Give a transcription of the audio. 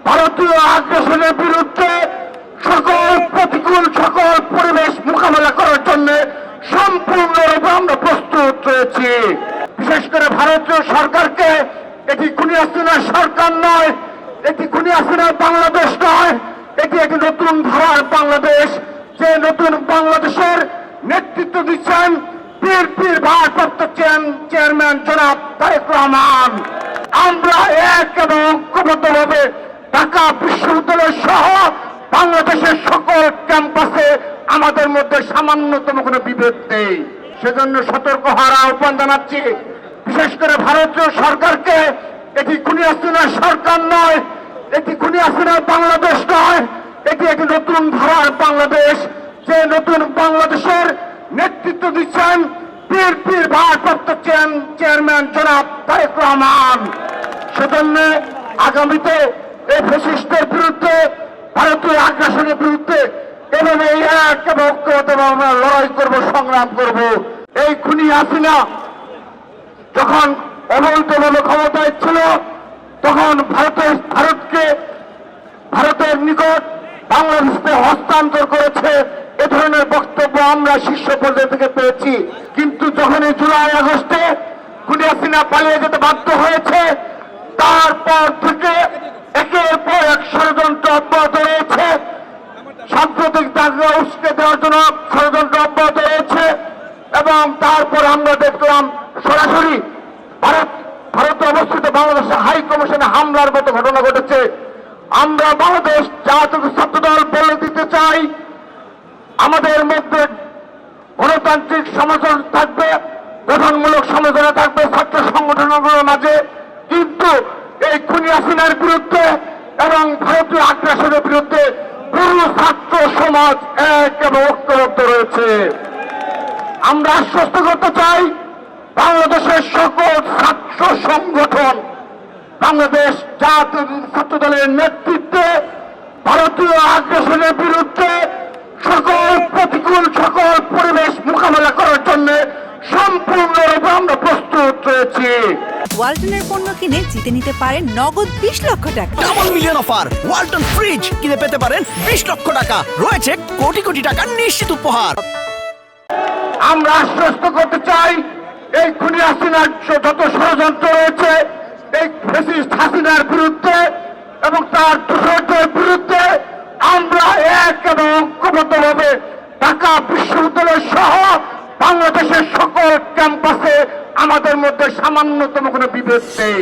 ভারতীয় আগ্রাসনের বিরুদ্ধে সকল প্রতিকূল সকল পরিবেশ মোকাবেলা করার জন্য সম্পূর্ণরূপে আমরা প্রস্তুত রয়েছি। বিশেষ করে ভারতীয় সরকারকে এটি খুনি হাসিনার সরকার নয়, এটি খুনি হাসিনার বাংলাদেশ নয়, এটি একটি নতুন ধারার বাংলাদেশ। যে নতুন বাংলাদেশের নেতৃত্ব দিচ্ছেন বিএনপির ভারপ্রাপ্ত চেয়ারম্যান জনাব তারেক রহমান। আমরা এক এবং ঐক্যবদ্ধভাবে ঢাকা বিশ্ববিদ্যালয় সহ বাংলাদেশের সকল ক্যাম্পাসে আমাদের মধ্যে সামান্যতম কোনো বিভেদ নেই। সেজন্য সতর্ক হওয়ার আহ্বান জানাচ্ছি। বিশেষ করে ভারতীয় সরকারকে এটি খুনি হাসিনার সরকার নয়, এটি খুনি হাসিনার বাংলাদেশ নয়, এটি একটি নতুন ধারার বাংলাদেশ। যে নতুন বাংলাদেশের নেতৃত্ব দিচ্ছেন বিএনপির ভারপ্রাপ্ত চেয়ারম্যান জনাব তারেক রহমান। সেজন্য আগামীতে এই ফ্যাসিস্টের বিরুদ্ধে, ভারতীয় আগ্রাসনের বিরুদ্ধে এভাবে এক এবং ঐক্যবদ্ধভাবে আমরা লড়াই করব, সংগ্রাম করব। এই খুনি হাসিনা যখন অবৈধভাবে ক্ষমতায় ছিল তখন ভারতের নিকট বাংলাদেশকে হস্তান্তর করেছে, এ ধরনের বক্তব্য আমরা শীর্ষ পর্যায় থেকে পেয়েছি। কিন্তু যখন এই জুলাই আগস্টে খুনি হাসিনা পালিয়ে যেতে বাধ্য হয়েছে, তারপর থেকে একের পর এক ষড়যন্ত্র অব্যাহত রয়েছে। সাম্প্রতিক দাঙ্গা উস্কে দেওয়ার জন্য ষড়যন্ত্র অব্যাহত রয়েছে। এবং তারপর আমরা দেখলাম সরাসরি ভারতে অবস্থিত বাংলাদেশের হাই কমিশনে হামলার মতো ঘটনা ঘটেছে। আমরা বাংলাদেশ জাতীয় ছাত্রদল বলে দিতে চাই, আমাদের মধ্যে গণতান্ত্রিক সমালোচনা থাকবে, গঠনমূলক সমালোচনা থাকবে ছাত্র সংগঠনগুলোর মাঝে, কিন্তু এই খুনি হাসিনার বিরুদ্ধে এবং ভারতীয় আগ্রাসনের বিরুদ্ধে পুরো ছাত্র সমাজ এক এবং ঐক্যবদ্ধ রয়েছে। আমরা আশ্বস্ত করতে চাই বাংলাদেশের সকল ছাত্র সংগঠন বাংলাদেশ জাতীয় ছাত্র দলের নেতৃত্বে ভারতীয় আগ্রাসনের বিরুদ্ধে সকল প্রতিকূল সকল পরিবেশ মোকাবেলা করার জন্য সম্পূর্ণরূপে আমরা প্রস্তুত রয়েছি। ওয়ালটনের পণ্য কিনে জিতে নিতে পারেন নগদ 20 লক্ষ টাকা। Double million offer, Walton fridge কিনে পেতে পারেন 20 লক্ষ টাকা। রয়েছে কোটি কোটি টাকার নিশ্চিত উপহার। আমরা আশ্বস্ত করতে চাই এই খুনি হাসিনার যত ষড়যন্ত্র রয়েছে, এই ফ্যাসিস্ট হাসিনার বিরুদ্ধে এবং তার দোসরদের বিরুদ্ধে আমরা এক এবং ঐক্যবদ্ধভাবে ঢাকা বিশ্ববিদ্যালয় সহ বাংলাদেশের সকল ক্যাম্পাসে আমাদের মধ্যে সামান্যতম কোনো বিভেদ নেই।